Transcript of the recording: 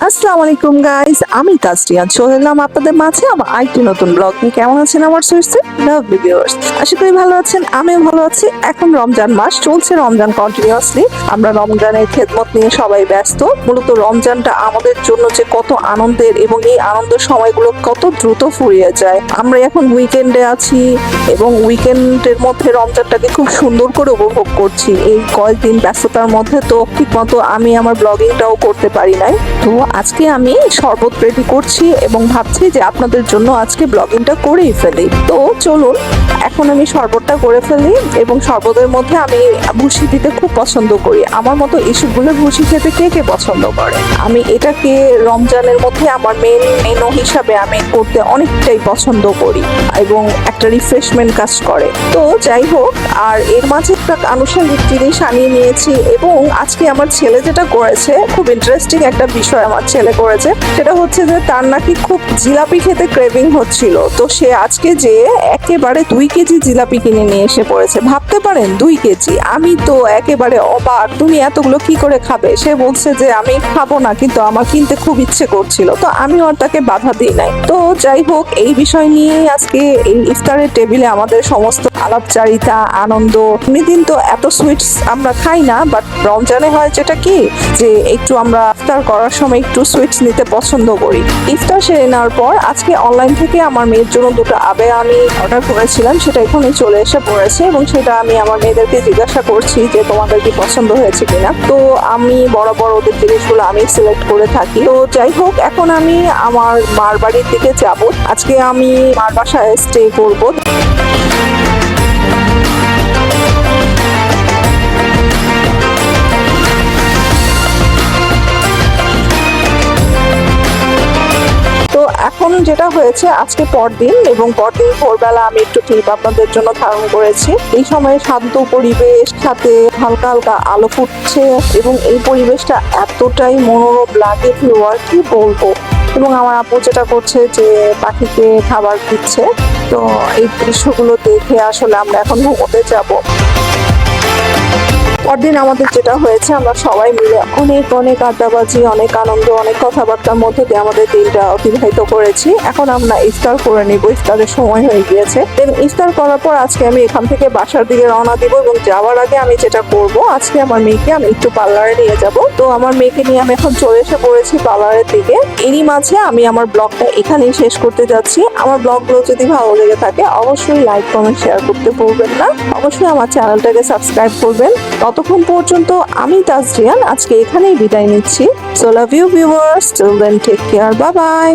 আসসালামু আলাইকুম গাইস, আমি তাসরিয়ান চলে এলাম আপনাদের মাঝে আমার আরেকটি নতুন ব্লগ নিয়ে। কেমন আছেন আমার লাভলি ভিউয়ার্স? আশা করি ভালো আছেন, আমিও ভালো আছি। এখন রমজান মাস চলছে, রমজান কন্টিনিউয়াসলি আমরা রমজানের খেদমত নিয়ে সবাই ব্যস্ত। মূলত রমজানটা আমাদের জন্য যে কত আনন্দের এবং এই আনন্দের সময়গুলো কত দ্রুত ফুরিয়ে যায়। আমরা এখন উইকেন্ডে আছি এবং উইকেন্ডের মধ্যে রমজানটাকে খুব সুন্দর করে উপভোগ করছি। এই কয়েকদিন ব্যস্ততার মধ্যে তো ঠিকমতো আমি আমার ব্লগিংটাও করতে পারি নাই। তো আজকে আমি শরবত রেডি করছি এবং ভাবছি যে আপনাদের জন্য আজকে ব্লগিংটা করেই ফেলি। তো চলুন এখন আমি শরবতটা করে ফেলি। এবং শরবতের মধ্যে আমি ভুসি দিতে খুব পছন্দ করি। আমার মতো এইসবগুলো ভুসি খেতে কে কে পছন্দ করে। আমি এটাকে রমজানের মধ্যে আমার মেনু হিসাবে আমি করতে অনেকটাই পছন্দ করি এবং একটা রিফ্রেশমেন্ট কাজ করে। তো যাই হোক, আর এর মাঝে একটা আনুষঙ্গিক জিনিস আনিয়ে নিয়েছি। এবং আজকে আমার ছেলে যেটা করেছে, খুব ইন্টারেস্টিং একটা বিষয় আমার ছেলে করেছে, সেটা হচ্ছে যে তার নাকি খুব জিলাপি খেতে ক্রেভিং হচ্ছিল। তো সে আজকে যে একেবারে 2 কেজি জিলাপি কিনে নিয়ে এসে পড়েছে। ভাবতে পারেন 2 কেজি। আমি তো একেবারে অবাক, তুমি এতগুলো কি করে খাবে? সে বলছে যে আমি খাবো না, কিন্তু আমার কিনতে খুব ইচ্ছে করছিল। তো আমি আর তাকে বাধা দিই নাই। তো যাই হোক, এই বিষয় নিয়ে আজকে এই ইফতারের টেবিলে আমাদের সমস্ত আলাপচারিতা, আনন্দ। এমনিদিন তো এত সুইটস আমরা খাই না, বাট রমজানে হয় যেটা কি, যে একটু আমরা ইফতার করার সময় একটু সুইটস নিতে পছন্দ করি। ইফতার সেরে নেওয়ার পর আজকে অনলাইন থেকে আমার মেয়ের জন্য 2টো আবে আমি অর্ডার করেছিলাম, সেটা এখনই চলে এসে পড়েছে এবং সেটা আমি আমার মেয়েদেরকে জিজ্ঞাসা করছি যে তোমাদের কি পছন্দ হয়েছে কিনা। তো আমি বরাবর ওদের জিনিসগুলো আমি সিলেক্ট করে থাকি। তো যাই হোক, এখন আমি আমার মার বাড়ির দিকে যাব। আজকে আমি মার বাসায় স্টে করব। এখন যেটা হয়েছে, আজকে পরদিন এবং পরদিন ভোরবেলা আমি একটু ক্লিপ আপনাদের জন্য ধারণ করেছি। এই সময় শান্ত পরিবেশ, সাথে হালকা হালকা আলো ফুটছে এবং এই পরিবেশটা এতটাই মনোরম লাগে, ভিউয়ার কি বলবো। এবং আমার আপু যেটা করছে যে পাখিকে খাবার দিচ্ছে। তো এই দৃশ্যগুলো দেখে আসলে আমরা এখন ঘুমোতে যাব। পরদিন আমাদের যেটা হয়েছে, আমরা সবাই মিলে অনেক অনেক আড্ডাবাজি, অনেক আনন্দ, অনেক কথাবার্তার মধ্যে দিয়ে আমাদের দিনটা অতিবাহিত করেছি। এখন আমরা ইফতার করে নিব, ইফতারের সময় হয়ে গিয়েছে। দেন ইফতার করার পর আজকে আমি এখান থেকে বাসার দিকে রওনা দিব এবং যাওয়ার আগে আমি যেটা করব, আজকে আমার মেয়েকে আমি একটু পার্লারে নিয়ে যাব। তো আমার মেয়েকে নিয়ে আমি এখন চলে এসে পড়েছি পার্লারের দিকে। এরই মাঝে আমি আমার ব্লগটা এখানেই শেষ করতে যাচ্ছি। আমার ব্লগগুলো যদি ভালো লেগে থাকে অবশ্যই লাইক, কমেন্ট, শেয়ার করতে ভুলবেন না। অবশ্যই আমার চ্যানেলটাকে সাবস্ক্রাইব করবেন। ততক্ষণ পর্যন্ত আমি তাসরিয়ান আজকে এখানেই বিদায় নিচ্ছি। So love you viewers, till then take care, bye by.